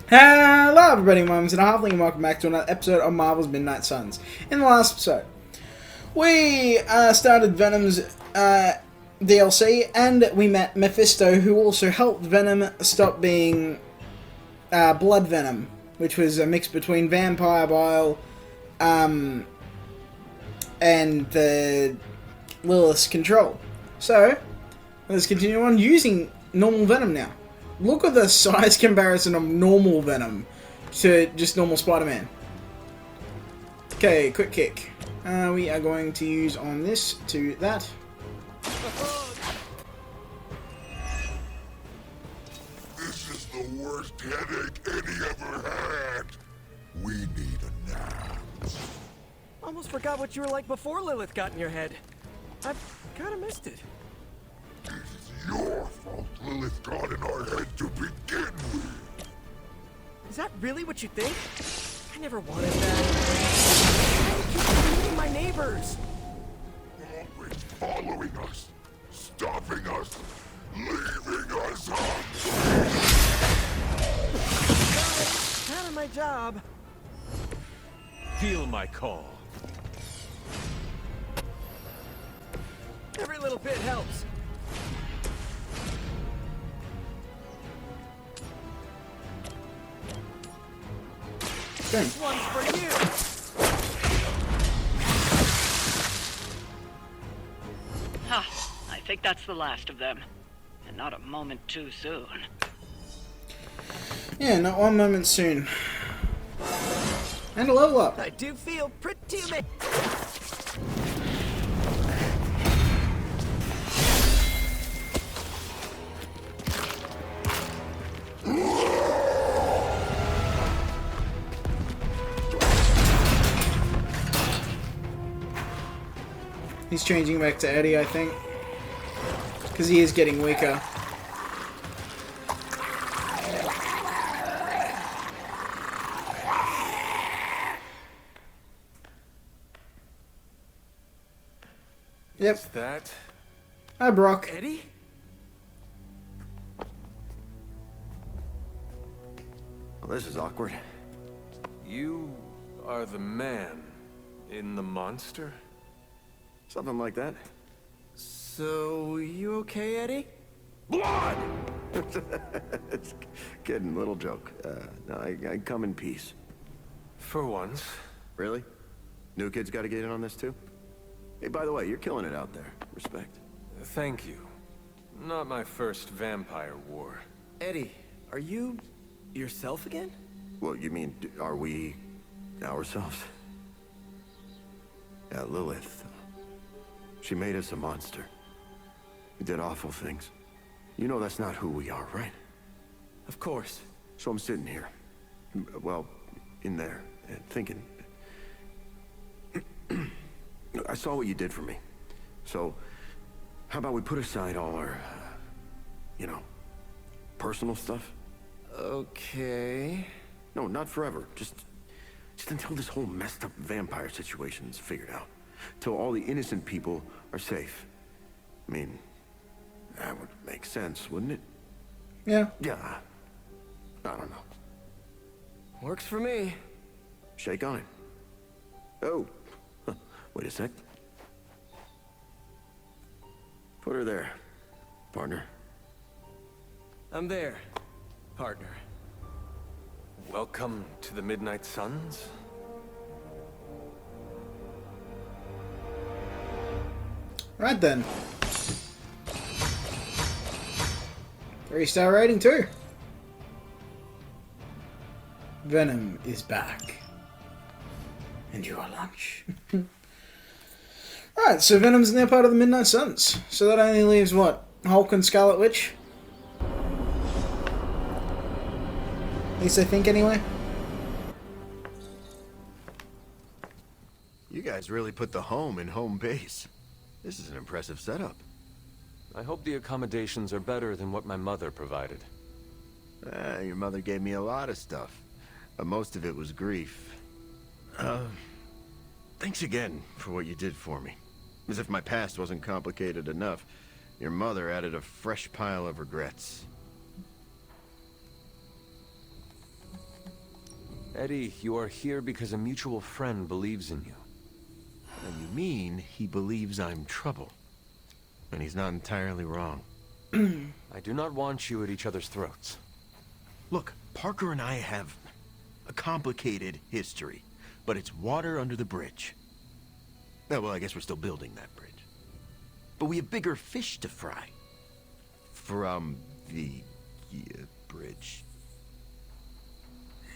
Hello everybody, my name's Halfling and welcome back to another episode of Marvel's Midnight Suns. In the last episode, we started Venom's DLC and we met Mephisto, who also helped Venom stop being blood venom, which was a mix between vampire bile and the Lilith's control. So, let's continue on using normal venom now. Look at the size comparison of normal Venom to just normal Spider-Man. Okay, quick kick. We are going to use on this to that. This is the worst headache Eddie ever had. We need a nap. Almost forgot what you were like before Lilith got in your head. I've kind of missed it. It's your fault Lilith got in our head to begin with. Is that really what you think? I never wanted that. Why do you keep beating my neighbors? Always following us, stopping us, leaving us hungry. Kind of my job. Feel my call. Every little bit helps. Okay. This one's for you. Huh. I think that's the last of them. And not a moment too soon. Yeah, not one moment soon. And a level up. I do feel pretty amazing. He's changing back to Eddie, I think. Because he is getting weaker. Yep. Is that Hi, Brock. Eddie? Well, this is awkward. you are the man in the monster? Something like that. So, you okay, Eddie? Blood! It's kidding, little joke. No, I come in peace. For once. Really? New kids got to get in on this too? Hey, by the way, you're killing it out there. Respect. Thank you. Not my first vampire war. Eddie, are you yourself again? Well, you mean, are we ourselves? Yeah, Lilith. She made us a monster. We did awful things. You know that's not who we are, right? Of course. So I'm sitting here, well, in there, and thinking. I saw what you did for me. So, how about we put aside all our, personal stuff? Okay. No, not forever. Just until this whole messed up vampire situation is figured out. Till all the innocent people are safe. I mean, that would make sense, wouldn't it? Yeah. Yeah. I don't know. Works for me. Shake on it. Oh. Wait a sec. Put her there, partner. I'm there, partner. Welcome to the Midnight Suns? Right then. 3-star rating too. Venom is back. And your lunch. Right, so Venom's now part of the Midnight Suns. So that only leaves what? Hulk and Scarlet Witch? At least I think anyway. You guys really put the home in home base. This is an impressive setup. I hope the accommodations are better than what my mother provided. Your mother gave me a lot of stuff, but most of it was grief. Thanks again for what you did for me. As if my past wasn't complicated enough, your mother added a fresh pile of regrets. Eddie, you are here because a mutual friend believes in you. And you mean he believes I'm trouble. And he's not entirely wrong. I do not want you at each other's throats. Look, Parker and I have a complicated history, but it's water under the bridge. Oh, well, I guess we're still building that bridge. But we have bigger fish to fry. From the bridge.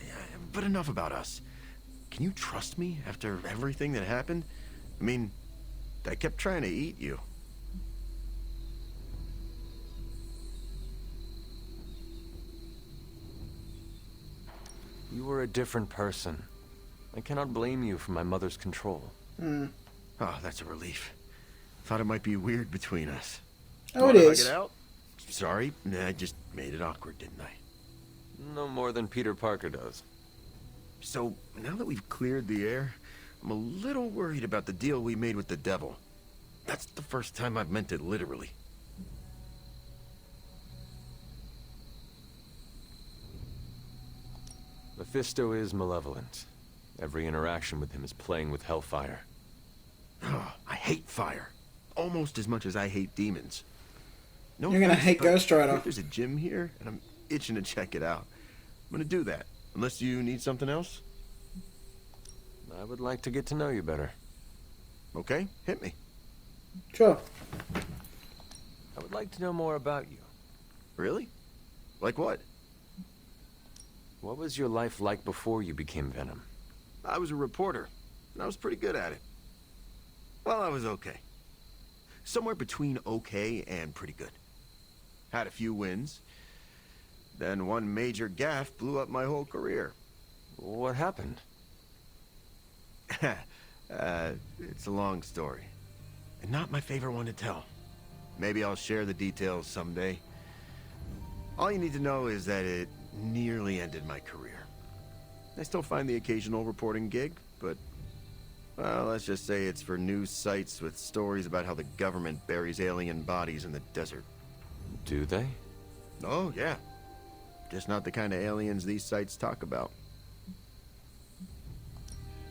Yeah, but enough about us. Can you trust me after everything that happened? I mean, I kept trying to eat you. You were a different person. I cannot blame you for my mother's control. Oh, that's a relief. Thought it might be weird between us. Oh, it Mind if I is. get out? Sorry, I just made it awkward, didn't I? No more than Peter Parker does. So, now that we've cleared the air, I'm a little worried about the deal we made with the devil. That's the first time I've meant it literally. Mephisto is malevolent. Every interaction with him is playing with hellfire. Oh, I hate fire. Almost as much as I hate demons. No You're gonna offense, hate but Ghost Rider. There's a gym here, and I'm itching to check it out. I'm gonna do that. Unless you need something else? I would like to get to know you better. Okay, hit me. Sure. I would like to know more about you. Really? Like what? What was your life like before you became Venom? I was a reporter, and I was pretty good at it. Well, I was okay. Somewhere between okay and pretty good. Had a few wins. Then one major gaffe blew up my whole career. What happened? It's a long story. And not my favorite one to tell. Maybe I'll share the details someday. All you need to know is that it nearly ended my career. I still find the occasional reporting gig, but, well, let's just say it's for news sites with stories about how the government buries alien bodies in the desert. Do they? Oh, yeah. Just not the kind of aliens these sites talk about.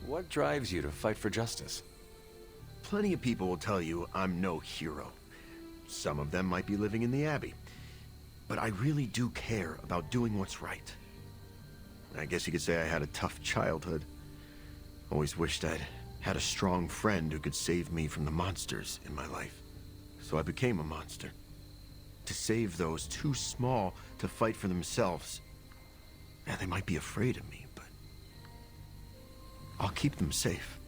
What drives you to fight for justice? Plenty of people will tell you I'm no hero. Some of them might be living in the Abbey. But I really do care about doing what's right. I guess you could say I had a tough childhood. Always wished I'd had a strong friend who could save me from the monsters in my life. So I became a monster. To save those too small to fight for themselves. Yeah, they might be afraid of me, but I'll keep them safe.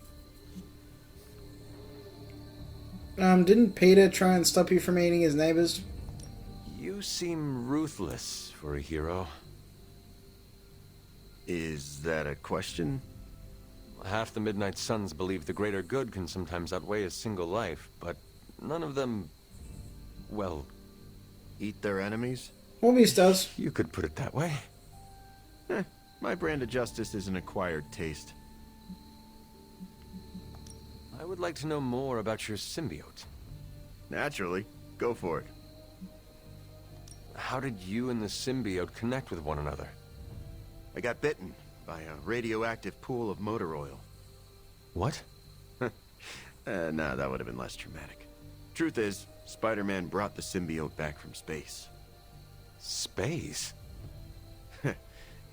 Didn't Peter try and stop you from eating his neighbors? You seem ruthless for a hero. Is that a question? Half the Midnight Suns believe the greater good can sometimes outweigh a single life, but none of them, well, Eat their enemies? Morbius does. you could put it that way. My brand of justice is an acquired taste. I would like to know more about your symbiote. Naturally. Go for it. How did you and the symbiote connect with one another? I got bitten by a radioactive pool of motor oil. What? Nah, that would have been less traumatic. Truth is, Spider-Man brought the symbiote back from space. Space?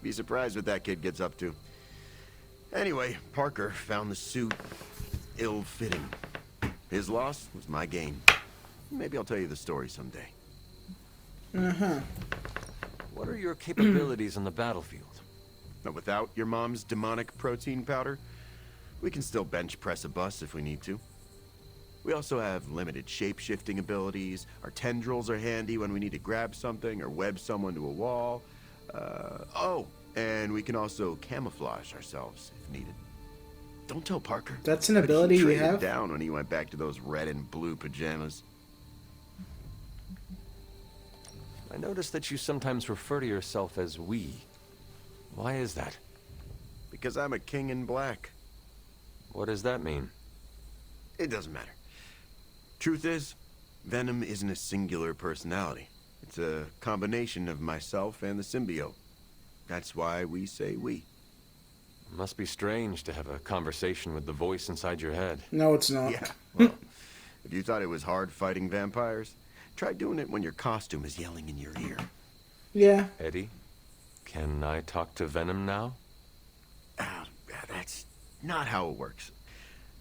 Be surprised what that kid gets up to. Anyway, Parker found the suit ill-fitting. His loss was my gain. Maybe I'll tell you the story someday. What are your capabilities on the battlefield? But without your mom's demonic protein powder, we can still bench press a bus if we need to. We also have limited shape-shifting abilities. Our tendrils are handy when we need to grab something or web someone to a wall. And we can also camouflage ourselves if needed. Don't tell Parker. That's an But he ability you traded have? down when he went back to those red and blue pajamas. I noticed that you sometimes refer to yourself as we. Why is that? Because I'm a king in black. What does that mean? It doesn't matter. Truth is, Venom isn't a singular personality. It's a combination of myself and the symbiote. That's why we say we. Must be strange to have a conversation with the voice inside your head. No, it's not. Yeah, well, if you thought it was hard fighting vampires, try doing it when your costume is yelling in your ear. Yeah. Eddie, can I talk to Venom now? That's not how it works.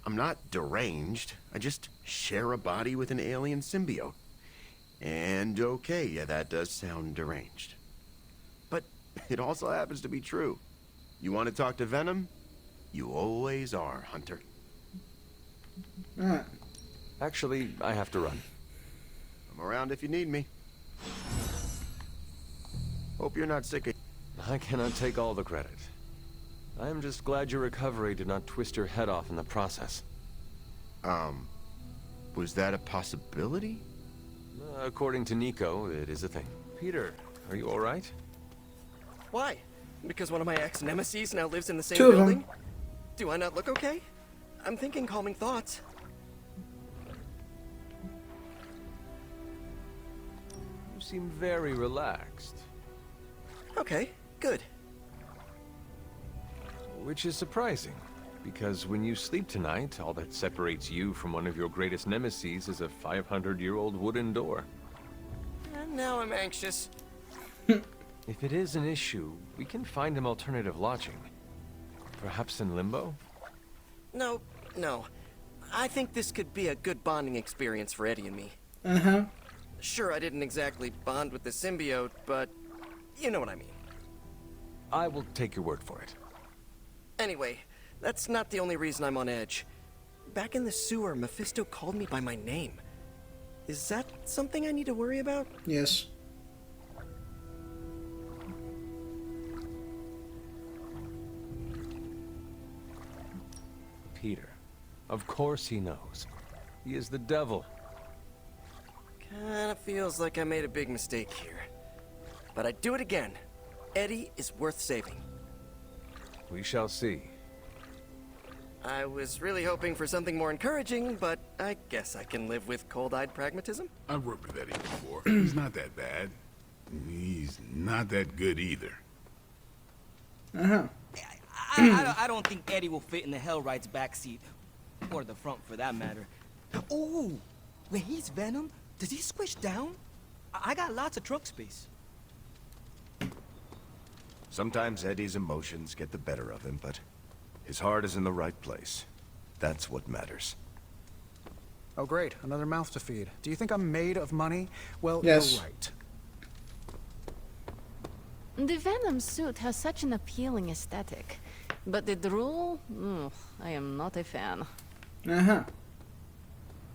I'm not deranged. I just share a body with an alien symbiote. And okay, yeah, that does sound deranged. But it also happens to be true. You want to talk to Venom? You always are, Hunter. Alright. Actually, I have to run. I'm around if you need me. Hope you're not sick of... I cannot take all the credit. I am just glad your recovery did not twist your head off in the process. Was that a possibility? According to Nico, it is a thing. Peter, are you all right? Why? Because one of my ex-nemesis now lives in the same Two of them. building? Do I not look okay? I'm thinking calming thoughts. You seem very relaxed. Okay, good. Which is surprising, because when you sleep tonight, all that separates you from one of your greatest nemeses is a 500-year-old wooden door. And now I'm anxious. If it is an issue, we can find him alternative lodging. Perhaps in Limbo? No. I think this could be a good bonding experience for Eddie and me. Uh-huh. Sure, I didn't exactly bond with the symbiote, but you know what I mean. I will take your word for it. Anyway, that's not the only reason I'm on edge. Back in the sewer, Mephisto called me by my name. Is that something I need to worry about? Yes. Peter. Of course he knows. He is the devil. Kinda feels like I made a big mistake here. But I'd do it again. Eddie is worth saving. We shall see. I was really hoping for something more encouraging, but I guess I can live with cold-eyed pragmatism. I've worked with Eddie before. He's not that bad. He's not that good either. Uh-huh. I don't think Eddie will fit in the Hellright's backseat. Or the front, for that matter. Oh, when he's Venom, does he squish down? I got lots of trunk space. Sometimes Eddie's emotions get the better of him, but his heart is in the right place. That's what matters. Oh great, another mouth to feed. Do you think I'm made of money? Well, Yes. you're right. The Venom suit has such an appealing aesthetic. But the drool? I am not a fan. Uh-huh.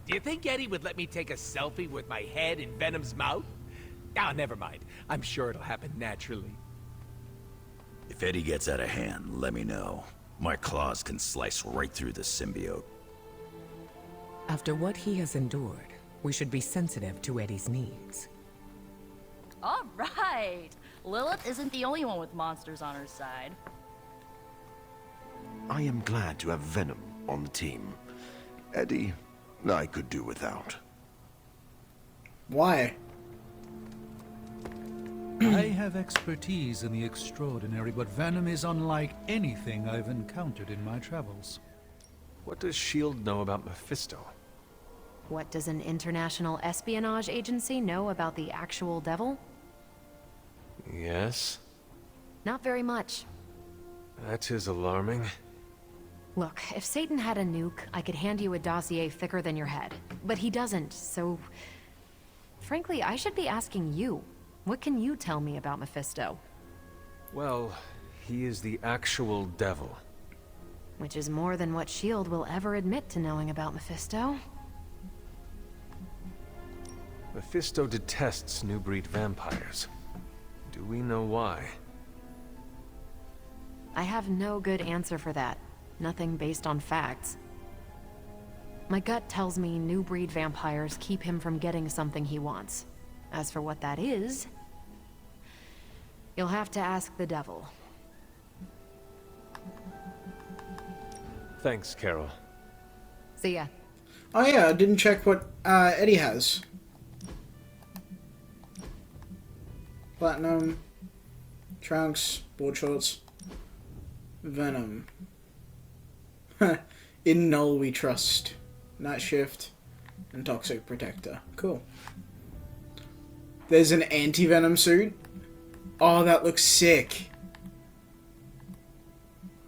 Do you think Eddie would let me take a selfie with my head in Venom's mouth? Ah, never mind. I'm sure it'll happen naturally. If Eddie gets out of hand, let me know. My claws can slice right through the symbiote. After what he has endured, we should be sensitive to Eddie's needs. All right. Lilith isn't the only one with monsters on her side. I am glad to have Venom on the team. Eddie, I could do without. Why? I have expertise in the extraordinary, but Venom is unlike anything I've encountered in my travels. What does S.H.I.E.L.D. know about Mephisto? What does an international espionage agency know about the actual devil? Yes? Not very much. That is alarming. Look, if Satan had a nuke, I could hand you a dossier thicker than your head. But he doesn't, so... Frankly, I should be asking you. What can you tell me about Mephisto? Well, he is the actual devil. Which is more than what S.H.I.E.L.D. will ever admit to knowing about Mephisto. Mephisto detests new breed vampires. Do we know why? I have no good answer for that. Nothing based on facts. My gut tells me new breed vampires keep him from getting something he wants. As for what that is, you'll have to ask the devil. Thanks, Carol. See ya. Oh yeah, I didn't check what Eddie has. Platinum, trunks, board shorts. Venom. In Null we trust. Night Shift and Toxic Protector. Cool. There's an anti-venom suit. Oh, that looks sick.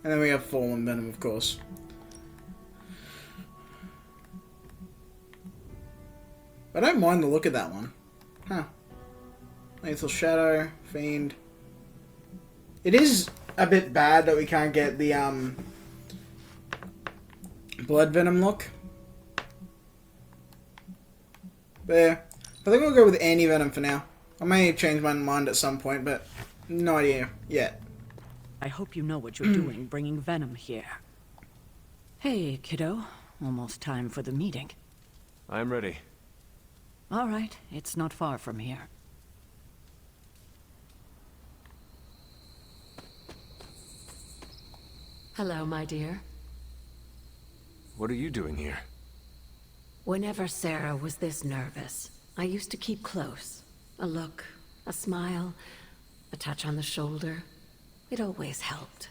And then we have Fallen Venom, of course. I don't mind the look of that one. Huh. Lethal Shadow, Fiend. It is a bit bad that we can't get the Blood Venom look. But yeah, I think we'll go with Anti-Venom for now. I may change my mind at some point, but no idea yet. I hope you know what you're doing bringing Venom here. Hey, kiddo. Almost time for the meeting. I'm ready. All right, it's not far from here. Hello, my dear. What are you doing here? Whenever Sarah was this nervous, I used to keep close. A look, a smile, a touch on the shoulder. It always helped.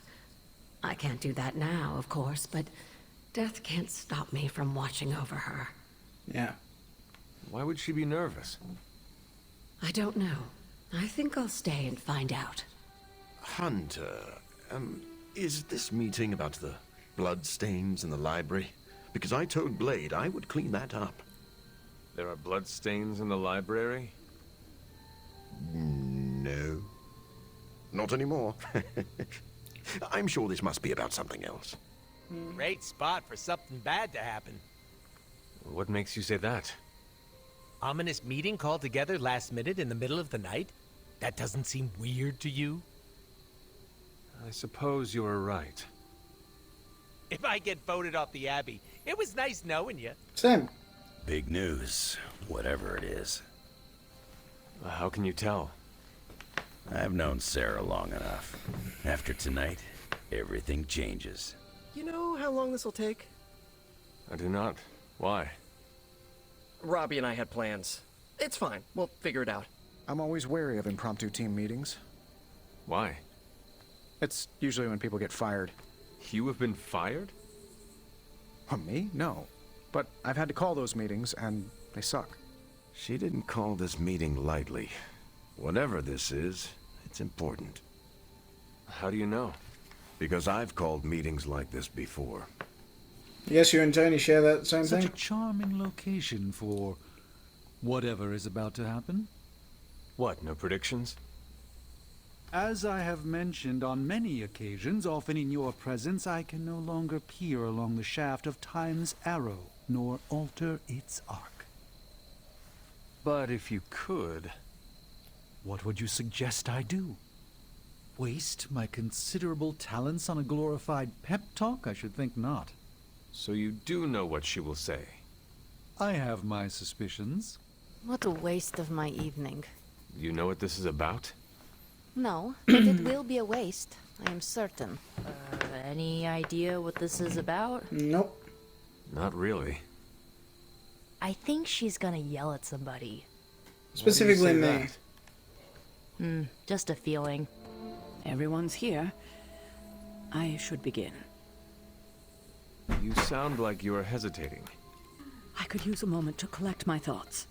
I can't do that now, of course, but death can't stop me from watching over her. Yeah. Why would she be nervous? I don't know. I think I'll stay and find out. Hunter, is this meeting about the blood stains in the library? Because I told Blade I would clean that up. There are blood stains in the library? No. Not anymore. I'm sure this must be about something else. Great spot for something bad to happen. What makes you say that? Ominous meeting called together last minute in the middle of the night? That doesn't seem weird to you? I suppose you're right. If I get voted off the Abbey, it was nice knowing you. Same. Big news, whatever it is. How can you tell? I've known Sarah long enough. After tonight, everything changes. You know how long this will take? I do not. Why? Robbie and I had plans. It's fine. We'll figure it out. I'm always wary of impromptu team meetings. Why? It's usually when people get fired. You have been fired? Me? No. But I've had to call those meetings, and they suck. She didn't call this meeting lightly. Whatever this is, it's important. How do you know? Because I've called meetings like this before. Yes, you and Tony share that same Such thing. a charming location for whatever is about to happen. What, no predictions? As I have mentioned on many occasions, often in your presence, I can no longer peer along the shaft of time's arrow, nor alter its arc. But if you could... What would you suggest I do? Waste my considerable talents on a glorified pep talk? I should think not. So you do know what she will say? I have my suspicions. What a waste of my evening. You know what this is about? No, but it will be a waste. I am certain. Any idea what this is about? Nope. Not really. I think she's gonna yell at somebody. Specifically me. Just a feeling. Everyone's here. I should begin. You sound like you are hesitating. I could use a moment to collect my thoughts.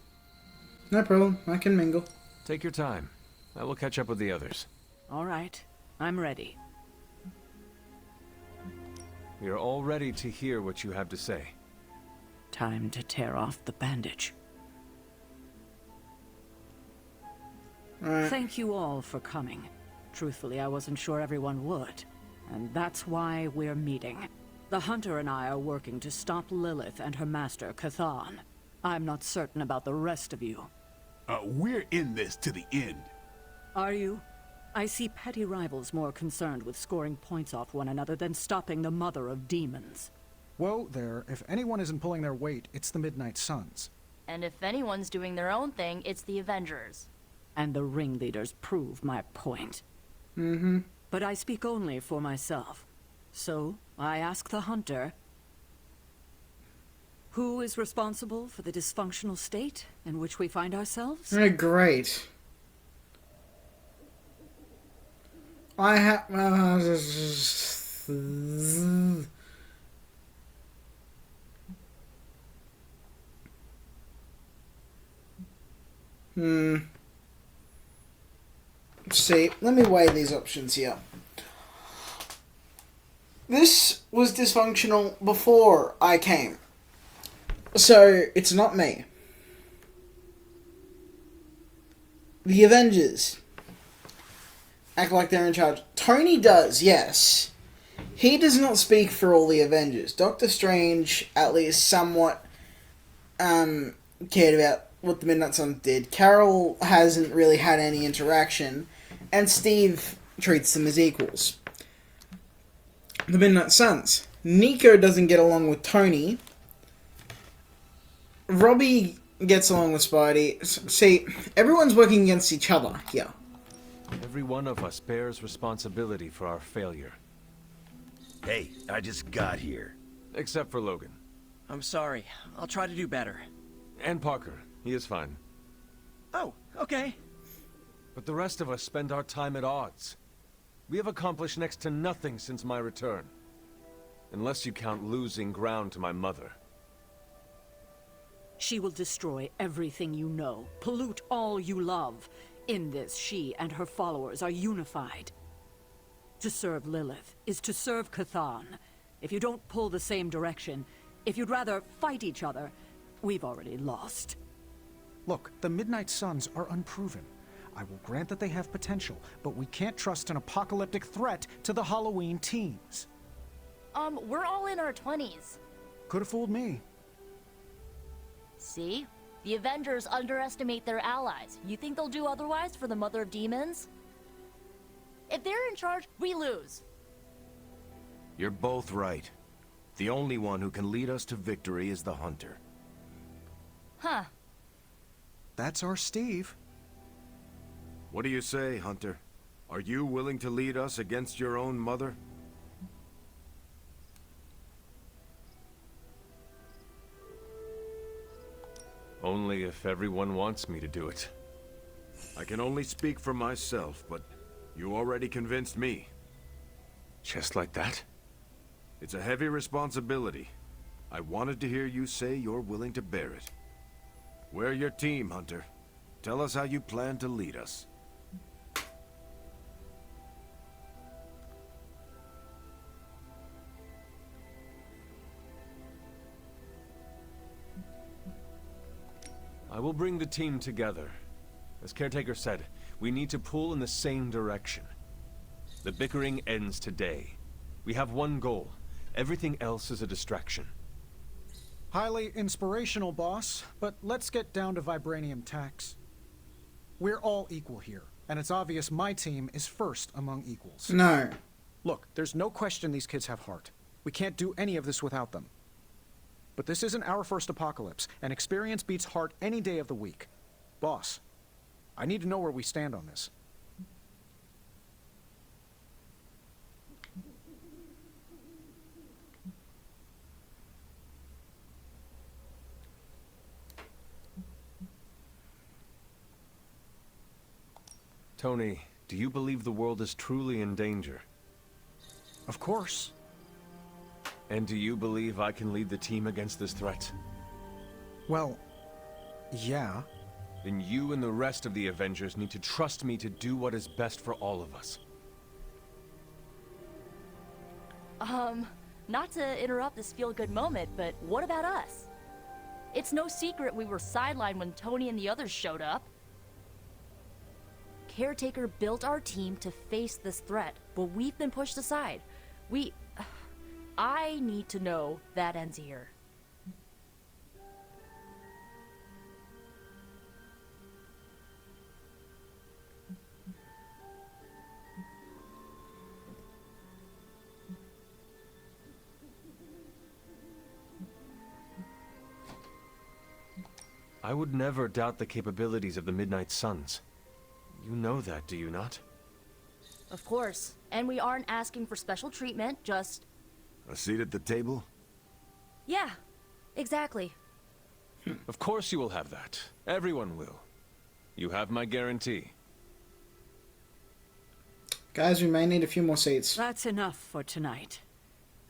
No problem. I can mingle. Take your time. I will catch up with the others. All right. I'm ready. We are all ready to hear what you have to say. Time to tear off the bandage. Right. Thank you all for coming. Truthfully, I wasn't sure everyone would. And that's why we're meeting. The Hunter and I are working to stop Lilith and her master, Cathan. I'm not certain about the rest of you. We're in this to the end. Are you? I see petty rivals more concerned with scoring points off one another than stopping the mother of demons. Whoa there, if anyone isn't pulling their weight, it's the Midnight Suns. And if anyone's doing their own thing, it's the Avengers. And the ringleaders prove my point. Mm-hmm. But I speak only for myself. So, I ask the Hunter, who is responsible for the dysfunctional state in which we find ourselves? Great. I have... See, let me weigh these options here. This was dysfunctional before I came. So, it's not me. The Avengers act like they're in charge. Tony does, yes. He does not speak for all the Avengers. Doctor Strange, at least somewhat, cared about what the Midnight Suns did. Carol hasn't really had any interaction, and Steve treats them as equals. The Midnight Suns. Nico doesn't get along with Tony. Robbie gets along with Spidey. See, everyone's working against each other here. Every one of us bears responsibility for our failure. Hey, I just got here. Except for Logan. I'm sorry. I'll try to do better. And Parker. He is fine. Oh, okay. But the rest of us spend our time at odds. We have accomplished next to nothing since my return. Unless you count losing ground to my mother. She will destroy everything you know, pollute all you love. In this, she and her followers are unified. To serve Lilith is to serve Chthon. If you don't pull the same direction, if you'd rather fight each other, we've already lost. Look, the Midnight Suns are unproven. I will grant that they have potential, but we can't trust an apocalyptic threat to the Halloween teens. We're all in our 20s. Could have fooled me. See? The Avengers underestimate their allies. You think they'll do otherwise for the Mother of Demons? If they're in charge, we lose. You're both right. The only one who can lead us to victory is the Hunter. Huh. That's our Steve. What do you say, Hunter? Are you willing to lead us against your own mother? Only if everyone wants me to do it. I can only speak for myself, but you already convinced me. Just like that? It's a heavy responsibility. I wanted to hear you say you're willing to bear it. We're your team, Hunter. Tell us how you plan to lead us. I will bring the team together. As Caretaker said, we need to pull in the same direction. The bickering ends today. We have one goal. Everything else is a distraction. Highly inspirational, boss, but let's get down to vibranium tax. We're all equal here, and it's obvious my team is first among equals. No. Look, there's no question these kids have heart. We can't do any of this without them. But this isn't our first apocalypse, and experience beats heart any day of the week. Boss, I need to know where we stand on this. Tony, do you believe the world is truly in danger? Of course. And do you believe I can lead the team against this threat? Well, yeah. Then you and the rest of the Avengers need to trust me to do what is best for all of us. Not to interrupt this feel-good moment, but what about us? It's no secret we were sidelined when Tony and the others showed up. Caretaker built our team to face this threat, but we've been pushed aside. I need to know that ends here. I would never doubt the capabilities of the Midnight Suns. You know that, do you not? Of course. And we aren't asking for special treatment, just... A seat at the table? Yeah, exactly. Of course you will have that. Everyone will. You have my guarantee. Guys, we may need a few more seats. That's enough for tonight.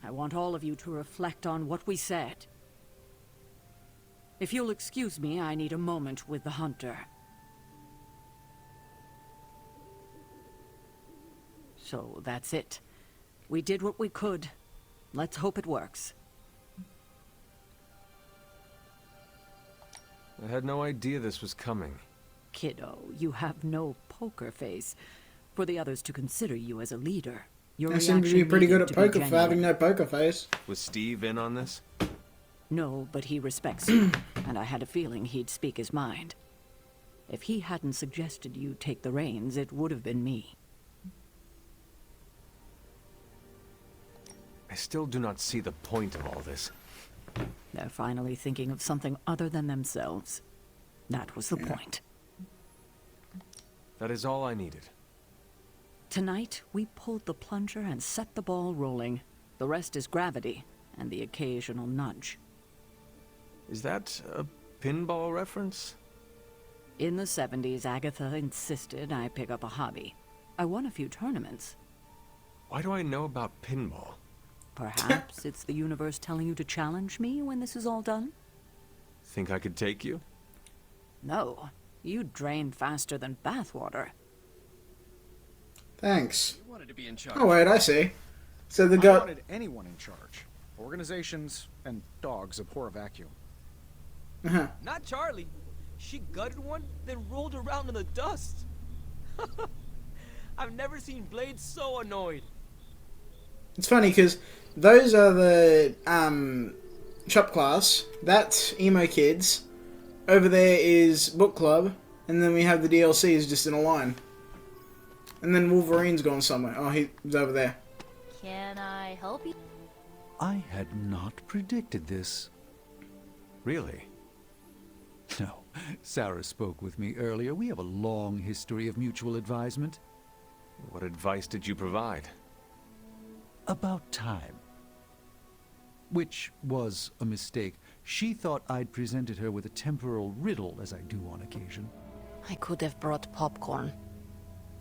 I want all of you to reflect on what we said. If you'll excuse me, I need a moment with the Hunter. So that's it. We did what we could. Let's hope it works. I had no idea this was coming. Kiddo, you have no poker face. For the others to consider you as a leader, your I seem to be reaction pretty good needed at to be poker for having no poker face. Was Steve in on this? No, but he respects you, and I had a feeling he'd speak his mind. If he hadn't suggested you take the reins, it would have been me. I still do not see the point of all this. They're finally thinking of something other than themselves. That was the point. That is all I needed. Tonight, we pulled the plunger and set the ball rolling. The rest is gravity, and the occasional nudge. Is that a pinball reference? In the 70s, Agatha insisted I pick up a hobby. I won a few tournaments. Why do I know about pinball? Perhaps it's the universe telling you to challenge me when this is all done? Think I could take you? No. You drain faster than bathwater. Thanks. You wanted to be in charge. Oh wait, I see. So the I guy. wanted anyone in charge. Organizations and dogs abhor a vacuum. Not Charlie. She gutted one, then rolled around in the dust. I've never seen Blade so annoyed. It's funny because those are the shop class. That's emo kids. Over there is book club, and then we have the DLCs just in a line. And then Wolverine's gone somewhere. Oh, he's over there. Can I help you? I had not predicted this. Really? No. Sarah spoke with me earlier. We have a long history of mutual advisement. What advice did you provide? About time. Which was a mistake. She thought I'd presented her with a temporal riddle, as I do on occasion. I could have brought popcorn.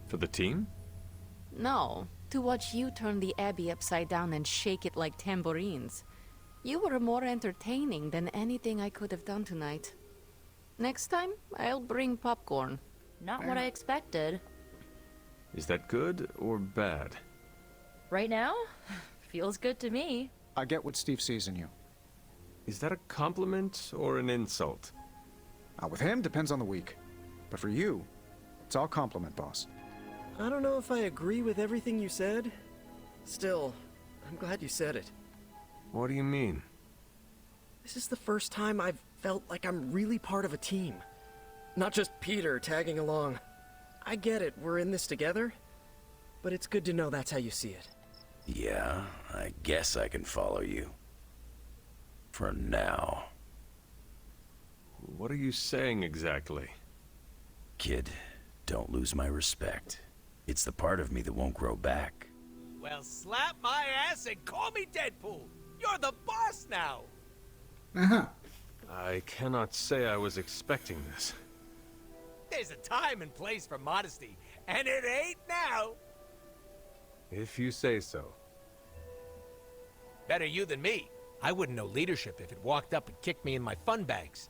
For the team? No, to watch you turn the Abbey upside down and shake it like tambourines. You were more entertaining than anything I could have done tonight. Next time, I'll bring popcorn. Not what I expected. Is that good or bad? Right now? Feels good to me. I get what Steve sees in you. Is that a compliment or an insult? With him, depends on the week. But for you, it's all compliment, boss. I don't know if I agree with everything you said. Still, I'm glad you said it. What do you mean? This is the first time I've felt like I'm really part of a team. Not just Peter tagging along. I get it, we're in this together. But it's good to know that's how you see it. Yeah, I guess I can follow you. For now. What are you saying exactly? Kid, don't lose my respect. It's the part of me that won't grow back. Well, slap my ass and call me Deadpool. You're the boss now. I cannot say I was expecting this. There's a time and place for modesty, and it ain't now. If you say so. Better you than me. I wouldn't know leadership if it walked up and kicked me in my fun bags.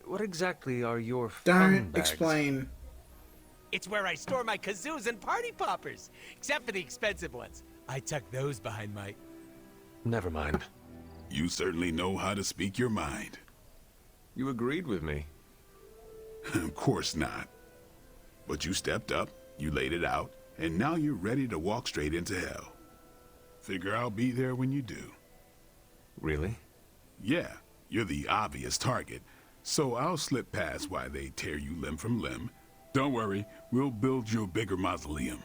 What exactly are your fun Don't bags? explain. It's where I store my kazoos and party poppers, except for the expensive ones. I tuck those behind my... Never mind. You certainly know how to speak your mind. You agreed with me. Of course not. But you stepped up, you laid it out, and now you're ready to walk straight into hell. Figure I'll be there when you do. Really? Yeah, you're the obvious target, so I'll slip past while they tear you limb from limb. Don't worry, we'll build you a bigger mausoleum.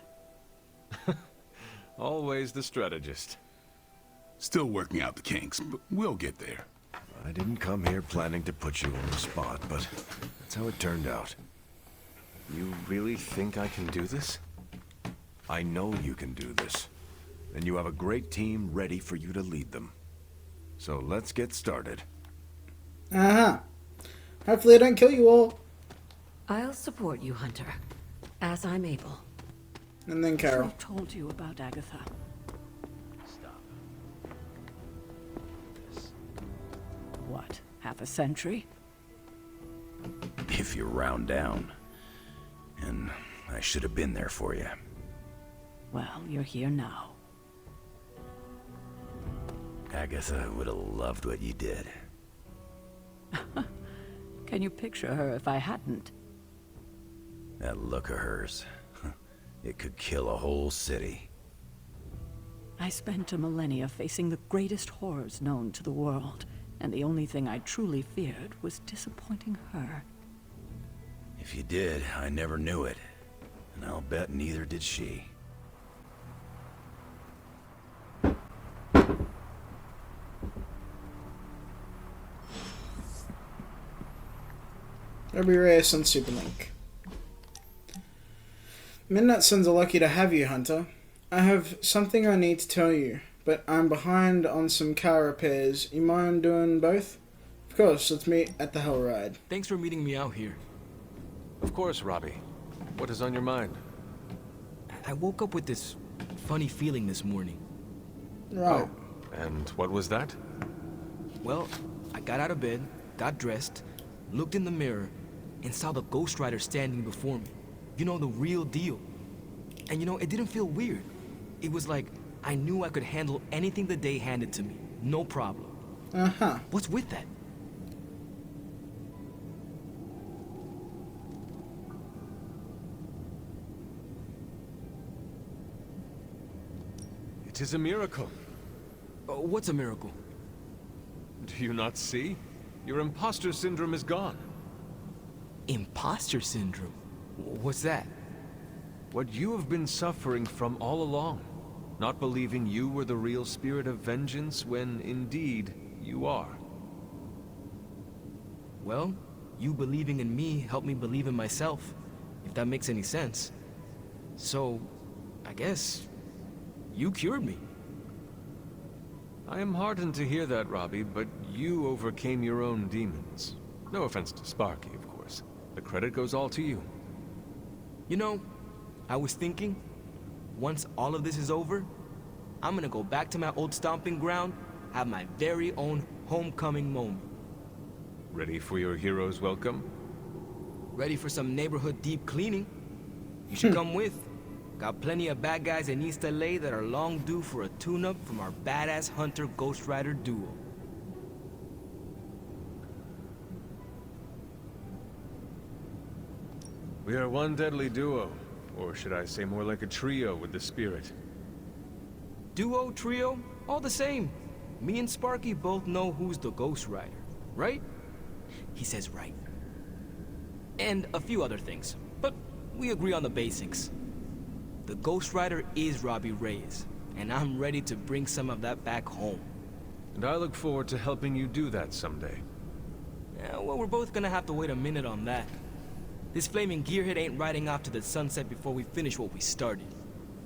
Always the strategist. Still working out the kinks, but we'll get there. I didn't come here planning to put you on the spot, but that's how it turned out. You really think I can do this? I know you can do this, and you have a great team ready for you to lead them. So let's get started. Hopefully I don't kill you all. I'll support you, Hunter, as I'm able. And then Carol. I've told you about Agatha. Stop. What, half a century? If you round down. And I should have been there for you. Well, you're here now. Agatha would have loved what you did. Can you picture her if I hadn't? That look of hers. It could kill a whole city. I spent a millennia facing the greatest horrors known to the world, and the only thing I truly feared was disappointing her. If you did, I never knew it. And I'll bet neither did she. Ruby Reyes on Superlink. Midnight Suns are lucky to have you, Hunter. I have something I need to tell you, but I'm behind on some car repairs. You mind doing both? Of course, let's meet at the Hell Ride. Thanks for meeting me out here. Of course, Robbie. What is on your mind? I woke up with this funny feeling this morning. Right. Oh, and what was that? Well, I got out of bed, got dressed, looked in the mirror, and saw the Ghost Rider standing before me. You know, the real deal. And you know, it didn't feel weird. It was like I knew I could handle anything the day handed to me. No problem. Uh-huh. What's with that? It is a miracle. What's a miracle? Do you not see? Your imposter syndrome is gone. Imposter syndrome? What's that? What you have been suffering from all along. Not believing you were the real spirit of vengeance when, indeed, you are. Well, you believing in me helped me believe in myself, if that makes any sense. So, I guess, you cured me. I am heartened to hear that, Robbie, but you overcame your own demons. No offense to Sparky, of course. The credit goes all to you. You know, I was thinking, once all of this is over, I'm gonna go back to my old stomping ground, have my very own homecoming moment. Ready for your hero's welcome? Ready for some neighborhood deep cleaning? You should come with. Got plenty of bad guys in East LA that are long due for a tune-up from our badass Hunter Ghost Rider duo. We are one deadly duo, or should I say more like a trio with the spirit. Duo, trio, all the same. Me and Sparky both know who's the Ghost Rider, right? He says right. And a few other things, but we agree on the basics. The Ghost Rider is Robbie Reyes, and I'm ready to bring some of that back home. And I look forward to helping you do that someday. Yeah, well, we're both gonna have to wait a minute on that. This flaming gearhead ain't riding off to the sunset before we finish what we started.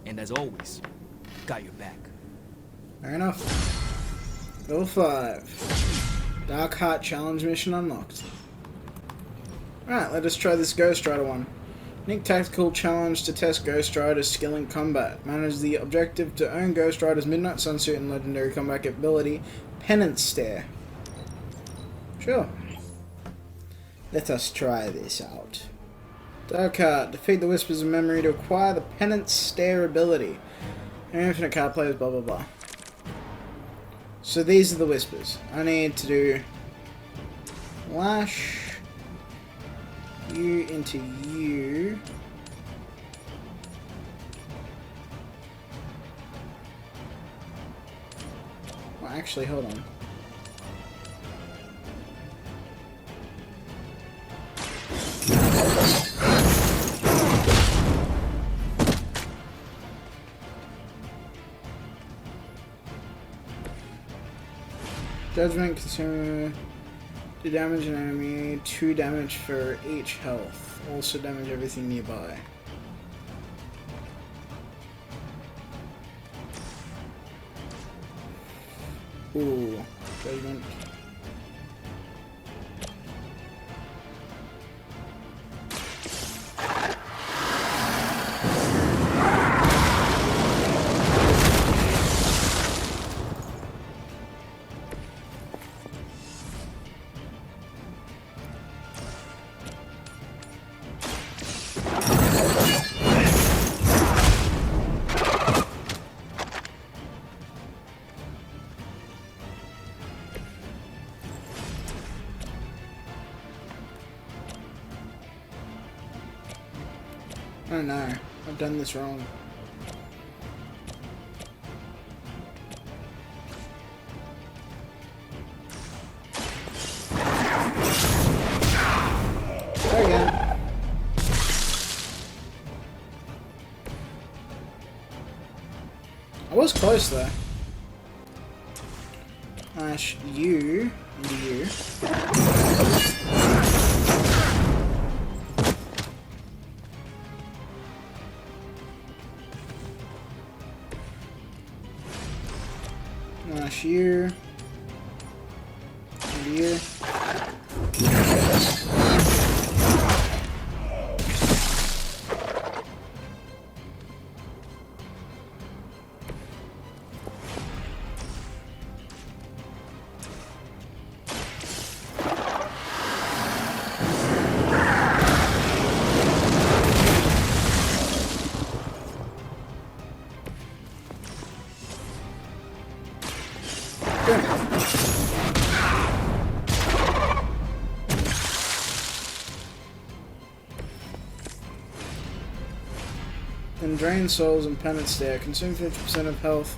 And as always, got your back. Fair enough. Level 5. Dark Heart Challenge mission unlocked. Alright, let us try this Ghost Rider one. Unique tactical challenge to test Ghost Rider's skill in combat. Manage the objective to earn Ghost Rider's Midnight Sunsuit and legendary combat ability, Penance Stare. Sure. Let us try this out. Dark Heart. Defeat the Whispers of Memory to acquire the Penance Stare ability. Infinite card players, blah blah blah. So these are the Whispers. I need to do Lash you into you. Well, actually, hold on. Judgment, consumer, do damage an enemy, 2 damage for each health. Also damage everything nearby. Ooh, judgment. Oh no, I've done this wrong. There we go. I was close though. You and you. You and you. Then drain souls and penance stare. Consume 50% of health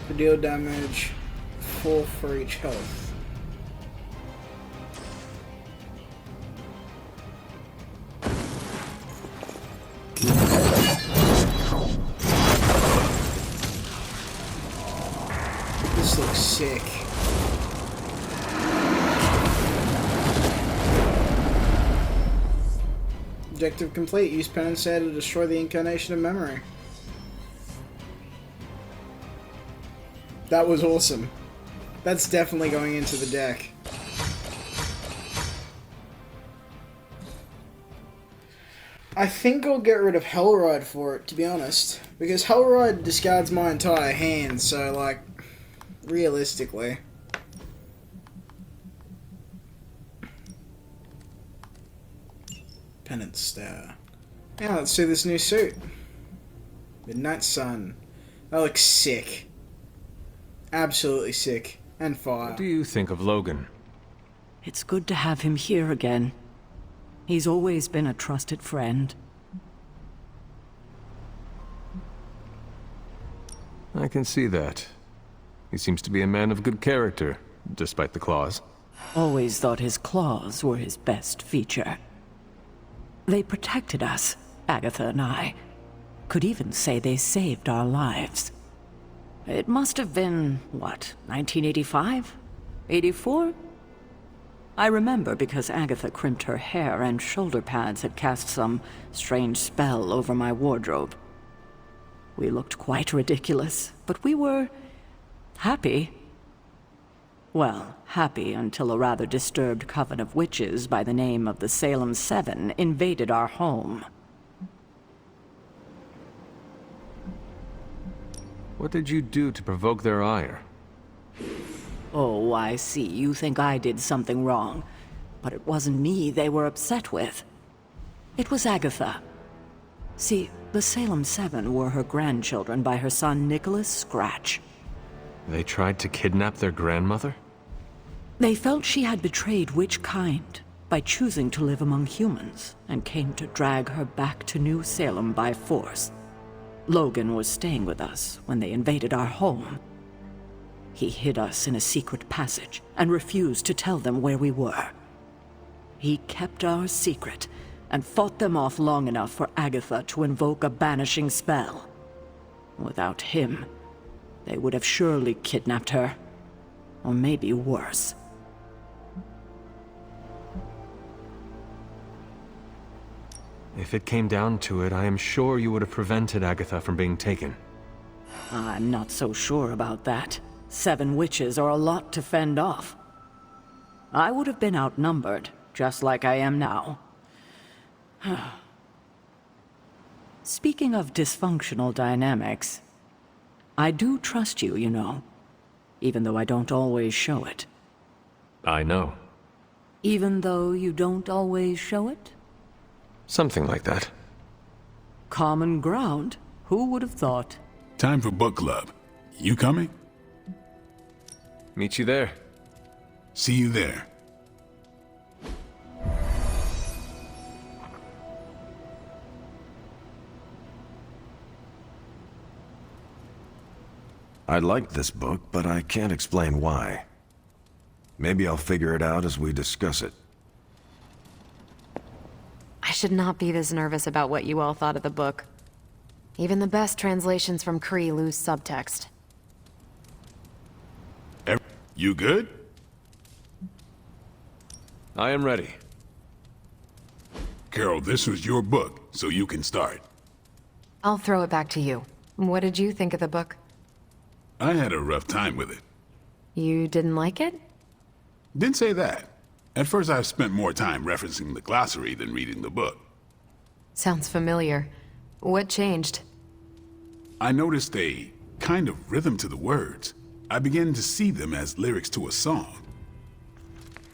to deal damage 4 for each health. This looks sick. Objective complete. Use Penance to destroy the incarnation of memory. That was awesome. That's definitely going into the deck. I think I'll get rid of Hellride for it, to be honest. Because Hellride discards my entire hand, so, like, realistically. Penance Star. Now let's see this new suit. Midnight Sun. That looks sick. Absolutely sick. And fire. What do you think of Logan? It's good to have him here again. He's always been a trusted friend. I can see that. He seems to be a man of good character, despite the claws. Always thought his claws were his best feature. They protected us, Agatha and I. Could even say they saved our lives. It must have been, what, 1985? 84? I remember because Agatha crimped her hair and shoulder pads had cast some strange spell over my wardrobe. We looked quite ridiculous, but we were happy. Well, happy until a rather disturbed coven of witches by the name of the Salem Seven invaded our home. What did you do to provoke their ire? Oh, I see. You think I did something wrong. But it wasn't me they were upset with. It was Agatha. See, the Salem Seven were her grandchildren by her son Nicholas Scratch. They tried to kidnap their grandmother? They felt she had betrayed which kind by choosing to live among humans, and came to drag her back to New Salem by force. Logan was staying with us when they invaded our home. He hid us in a secret passage and refused to tell them where we were. He kept our secret and fought them off long enough for Agatha to invoke a banishing spell. Without him, they would have surely kidnapped her. Or maybe worse. If it came down to it, I am sure you would have prevented Agatha from being taken. I'm not so sure about that. 7 witches are a lot to fend off. I would have been outnumbered, just like I am now. Speaking of dysfunctional dynamics, I do trust you, you know. Even though I don't always show it. I know. Even though you don't always show it? Something like that. Common ground? Who would have thought? Time for book club. You coming? Meet you there. See you there. I liked this book, but I can't explain why. Maybe I'll figure it out as we discuss it. I should not be this nervous about what you all thought of the book. Even the best translations from Kree lose subtext. You good? I am ready. Carol, this was your book, so you can start. I'll throw it back to you. What did you think of the book? I had a rough time with it. You didn't like it? Didn't say that. At first I spent more time referencing the glossary than reading the book. Sounds familiar. What changed? I noticed a kind of rhythm to the words. I began to see them as lyrics to a song.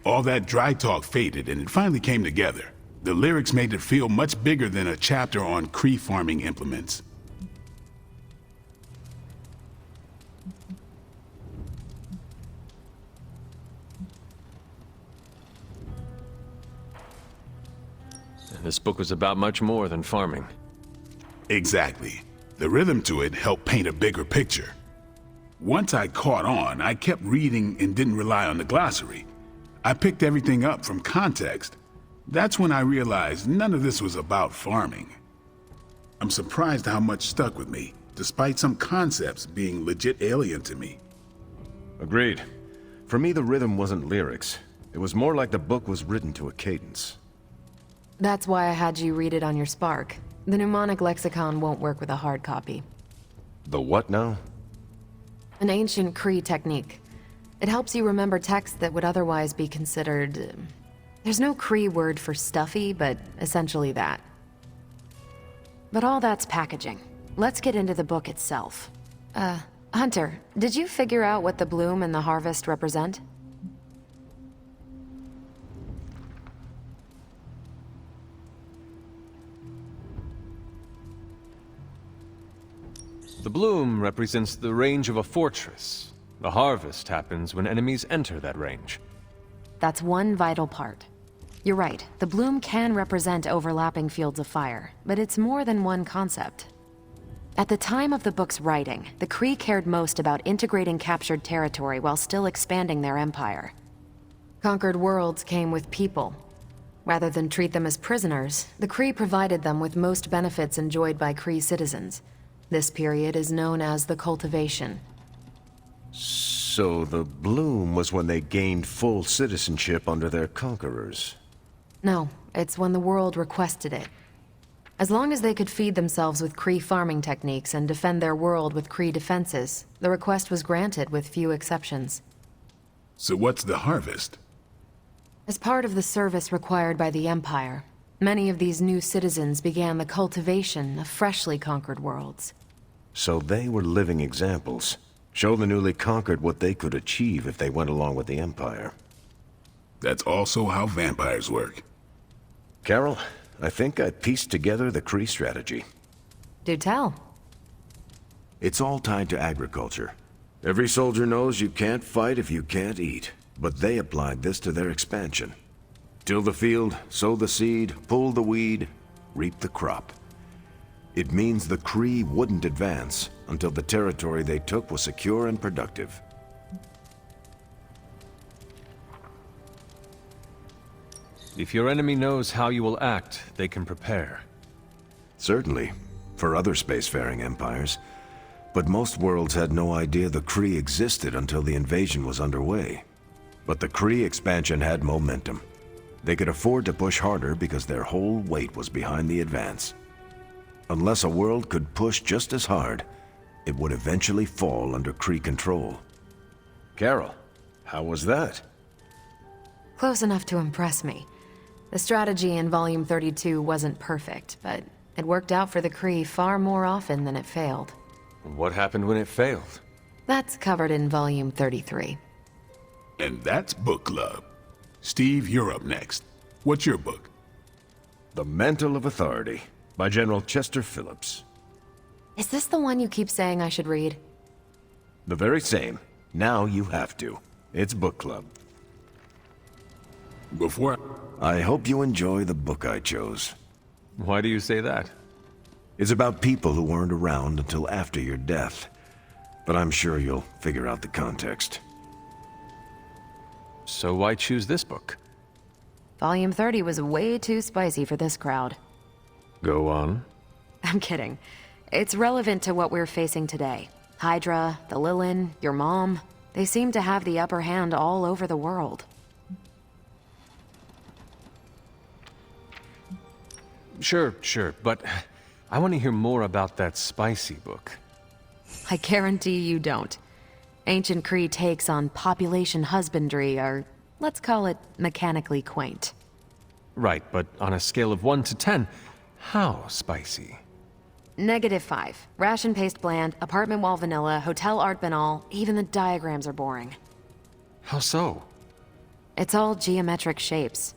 All that dry talk faded and it finally came together. The lyrics made it feel much bigger than a chapter on Kree farming implements. This book was about much more than farming. Exactly. The rhythm to it helped paint a bigger picture. Once I caught on, I kept reading and didn't rely on the glossary. I picked everything up from context. That's when I realized none of this was about farming. I'm surprised how much stuck with me, despite some concepts being legit alien to me. Agreed. For me, the rhythm wasn't lyrics. It was more like the book was written to a cadence. That's why I had you read it on your Spark. The mnemonic lexicon won't work with a hard copy. The what now? An ancient Kree technique. It helps you remember text that would otherwise be considered... There's no Kree word for stuffy, but essentially that. But all that's packaging. Let's get into the book itself. Hunter, did you figure out what the bloom and the harvest represent? The bloom represents the range of a fortress. The harvest happens when enemies enter that range. That's one vital part. You're right, the bloom can represent overlapping fields of fire, but it's more than one concept. At the time of the book's writing, the Kree cared most about integrating captured territory while still expanding their empire. Conquered worlds came with people. Rather than treat them as prisoners, the Kree provided them with most benefits enjoyed by Kree citizens. This period is known as the cultivation. So the bloom was when they gained full citizenship under their conquerors. No, it's when the world requested it. As long as they could feed themselves with Kree farming techniques and defend their world with Kree defenses, the request was granted with few exceptions. So what's the harvest? As part of the service required by the Empire, many of these new citizens began the cultivation of freshly conquered worlds. So they were living examples. Show the newly conquered what they could achieve if they went along with the Empire. That's also how vampires work. Carol, I think I pieced together the Kree strategy. Do tell. It's all tied to agriculture. Every soldier knows you can't fight if you can't eat, but they applied this to their expansion. Till the field, sow the seed, pull the weed, reap the crop. It means the Kree wouldn't advance until the territory they took was secure and productive. If your enemy knows how you will act, they can prepare. Certainly, for other spacefaring empires. But most worlds had no idea the Kree existed until the invasion was underway. But the Kree expansion had momentum. They could afford to push harder because their whole weight was behind the advance. Unless a world could push just as hard, it would eventually fall under Kree control. Carol, how was that? Close enough to impress me. The strategy in Volume 32 wasn't perfect, but it worked out for the Kree far more often than it failed. What happened when it failed? That's covered in Volume 33. And that's book club. Steve, you're up next. What's your book? The Mantle of Authority, by General Chester Phillips. Is this the one you keep saying I should read? The very same. Now you have to. It's book club. Before I hope you enjoy the book I chose. Why do you say that? It's about people who weren't around until after your death. but I'm sure you'll figure out the context. So why choose this book? Volume 30 was way too spicy for this crowd. Go on. I'm kidding. It's relevant to what we're facing today. Hydra, the Lilin, your mom, they seem to have the upper hand all over the world. Sure, but I want to hear more about that spicy book. I guarantee you don't. Ancient Kree takes on population husbandry are, let's call it, mechanically quaint. Right, but on a scale of 1 to 10, how spicy? -5. Ration paste bland, apartment wall vanilla, hotel art banal, even the diagrams are boring. How so? It's all geometric shapes.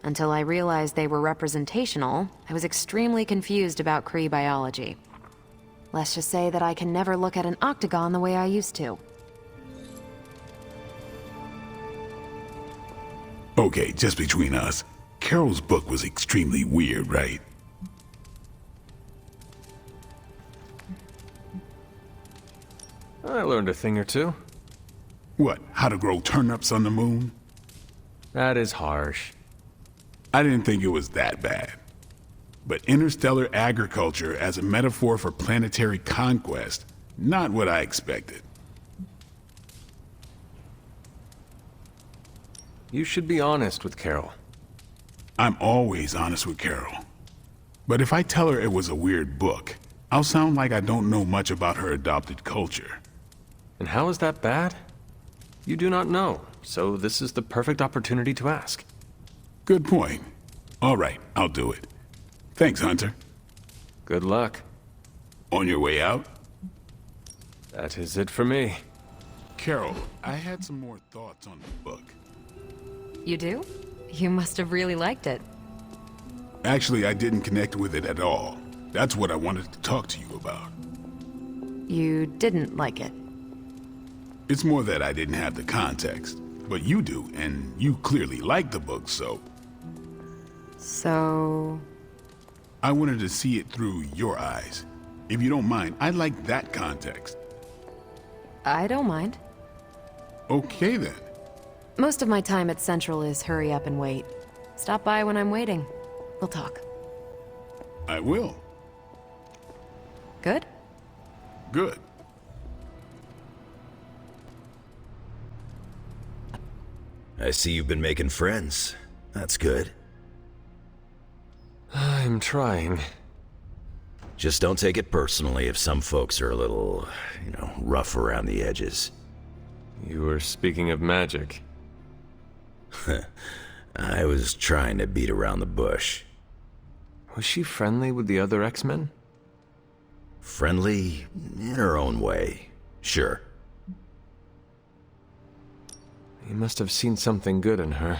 Until I realized they were representational, I was extremely confused about Kree biology. Let's just say that I can never look at an octagon the way I used to. Okay, just between us, Carol's book was extremely weird, right? I learned a thing or two. What, how to grow turnips on the moon? That is harsh. I didn't think it was that bad. But interstellar agriculture as a metaphor for planetary conquest, not what I expected. You should be honest with Carol. I'm always honest with Carol. But if I tell her it was a weird book, I'll sound like I don't know much about her adopted culture. And how is that bad? You do not know, so this is the perfect opportunity to ask. Good point. All right, I'll do it. Thanks, Hunter. Good luck. On your way out? That is it for me. Carol, I had some more thoughts on the book. You do? You must have really liked it. Actually, I didn't connect with it at all. That's what I wanted to talk to you about. You didn't like it? It's more that I didn't have the context. But you do, and you clearly like the book, so... So... I wanted to see it through your eyes. If you don't mind, I'd like that context. I don't mind. Okay, then. Most of my time at Central is hurry up and wait. Stop by when I'm waiting. We'll talk. I will. Good? Good. I see you've been making friends. That's good. I'm trying. Just don't take it personally if some folks are a little, rough around the edges. You were speaking of magic. I was trying to beat around the bush. Was she friendly with the other X-Men? Friendly in her own way, sure. You must have seen something good in her.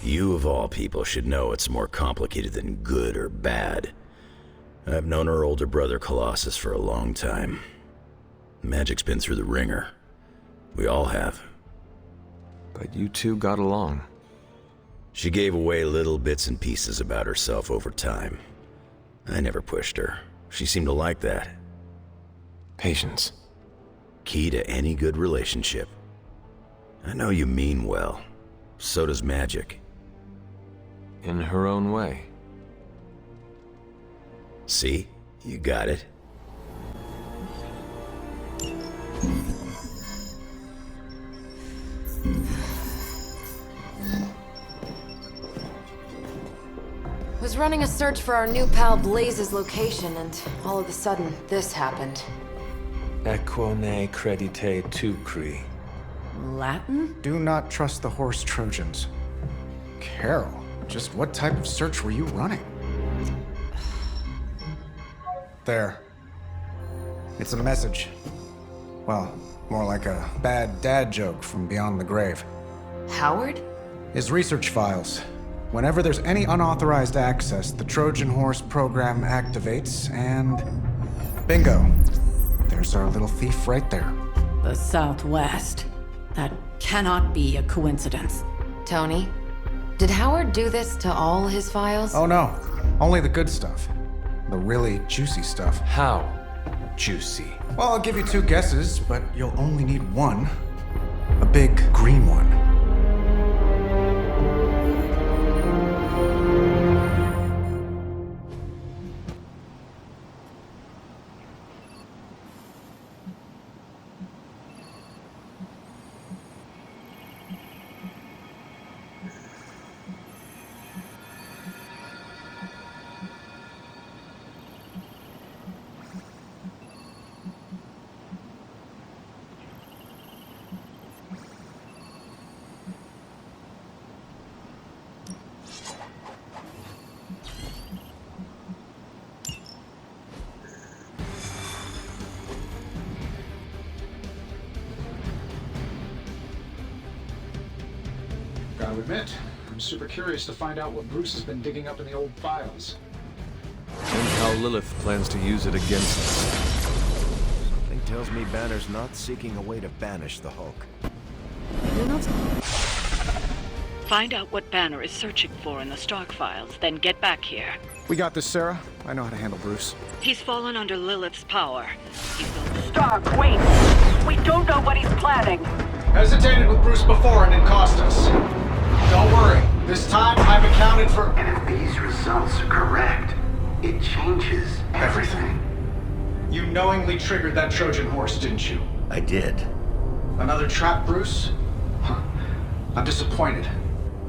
You of all people should know it's more complicated than good or bad. I've known her older brother Colossus for a long time. Magic's been through the ringer. We all have. But you two got along. She gave away little bits and pieces about herself over time. I never pushed her. She seemed to like that. Patience. Key to any good relationship. I know you mean well. So does Magic. In her own way. See? You got it. Was running a search for our new pal Blaze's location, and all of a sudden, this happened. Equone credite tucri. Latin? Do not trust the horse Trojans. Carol, just what type of search were you running? There. It's a message. Well, more like a bad dad joke from beyond the grave. Howard? His research files. Whenever there's any unauthorized access, the Trojan Horse program activates, and... bingo. There's our little thief right there. The Southwest. That cannot be a coincidence. Tony, did Howard do this to all his files? Oh no, only the good stuff. The really juicy stuff. How? juicy. Well, I'll give you 2 guesses, but you'll only need one. A big green one. Gotta admit, I'm super curious to find out what Bruce has been digging up in the old files. And how Lilith plans to use it against us. Something tells me Banner's not seeking a way to banish the Hulk. Find out what Banner is searching for in the Stark files, then get back here. We got this, Sarah. I know how to handle Bruce. He's fallen under Lilith's power. Stark, wait! We don't know what he's planning! Hesitated with Bruce before and it cost us. Don't worry. This time I've accounted for... And if these results are correct, it changes everything. You knowingly triggered that Trojan horse, didn't you? I did. Another trap, Bruce? Huh. I'm disappointed.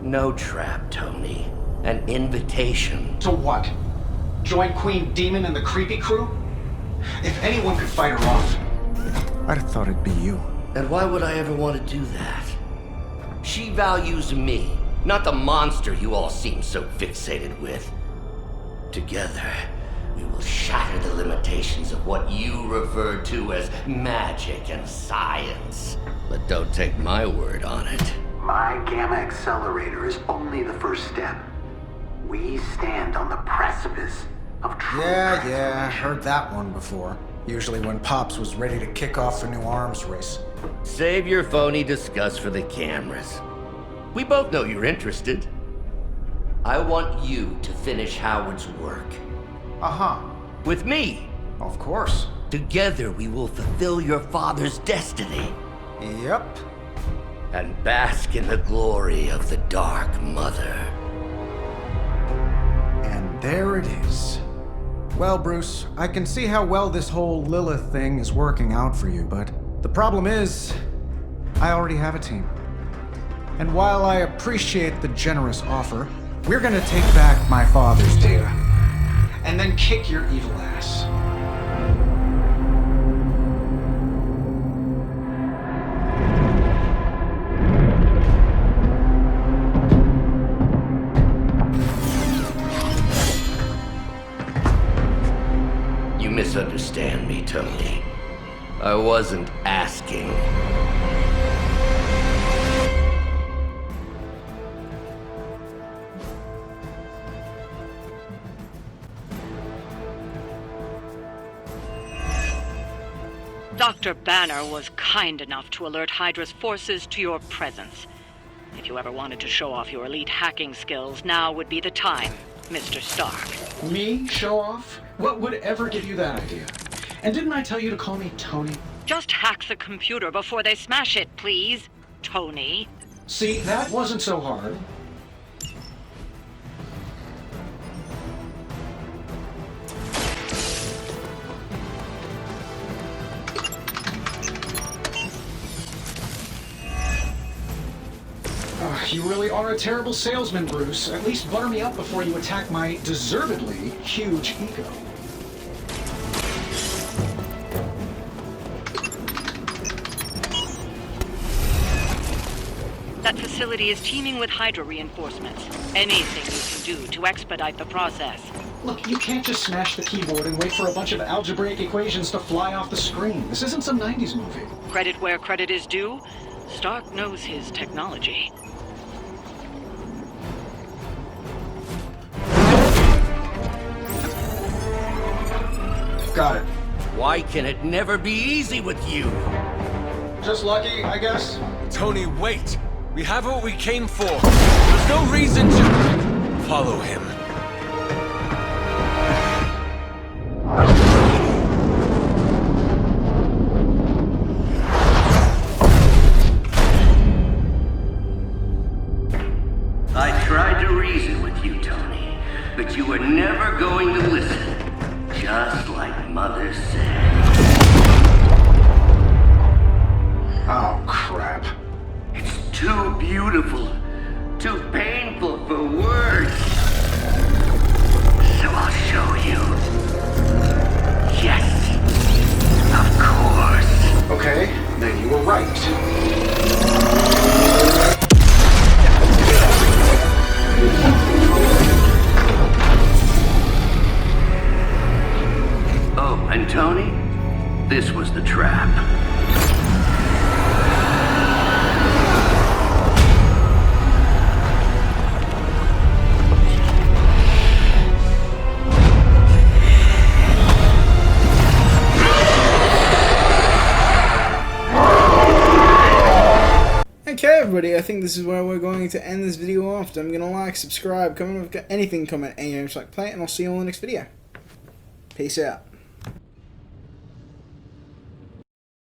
No trap, Tony. An invitation. To what? Join Queen Demon and the creepy crew? If anyone could fight her off, I'd have thought it'd be you. And why would I ever want to do that? She values me, not the monster you all seem so fixated with. Together, we will shatter the limitations of what you refer to as magic and science. But don't take my word on it. My Gamma Accelerator is only the first step. We stand on the precipice of true Yeah, heard that one before. Usually when Pops was ready to kick off a new arms race. Save your phony disgust for the cameras. We both know you're interested. I want you to finish Howard's work. Uh-huh. With me. Of course. Together we will fulfill your father's destiny. Yep. And bask in the glory of the Dark Mother. And there it is. Well, Bruce, I can see how well this whole Lilith thing is working out for you, but the problem is, I already have a team. And while I appreciate the generous offer, we're gonna take back my father's data. And then kick your evil ass. You misunderstand me, Tony. I wasn't asking. Dr. Banner was kind enough to alert Hydra's forces to your presence. If you ever wanted to show off your elite hacking skills, now would be the time, Mr. Stark. Me? Show off? What would ever give you that idea? And didn't I tell you to call me Tony? Just hack the computer before they smash it, please, Tony. See, that wasn't so hard. You really are a terrible salesman, Bruce. At least butter me up before you attack my deservedly huge ego. That facility is teeming with Hydra reinforcements. Anything you can do to expedite the process. Look, you can't just smash the keyboard and wait for a bunch of algebraic equations to fly off the screen. This isn't some 90s movie. Credit where credit is due. Stark knows his technology. Got it. Why can it never be easy with you? Just lucky, I guess. Tony, wait! We have what we came for. There's no reason to... Follow him. beautiful, too painful for words. So I'll show you. Yes, of course. Okay, then you were right. Oh, and Tony? This was the trap. Okay, everybody, I think this is where we're going to end this video off. I'm going to like, subscribe, comment, anything, comment, any like play, and I'll see you all in the next video. Peace out.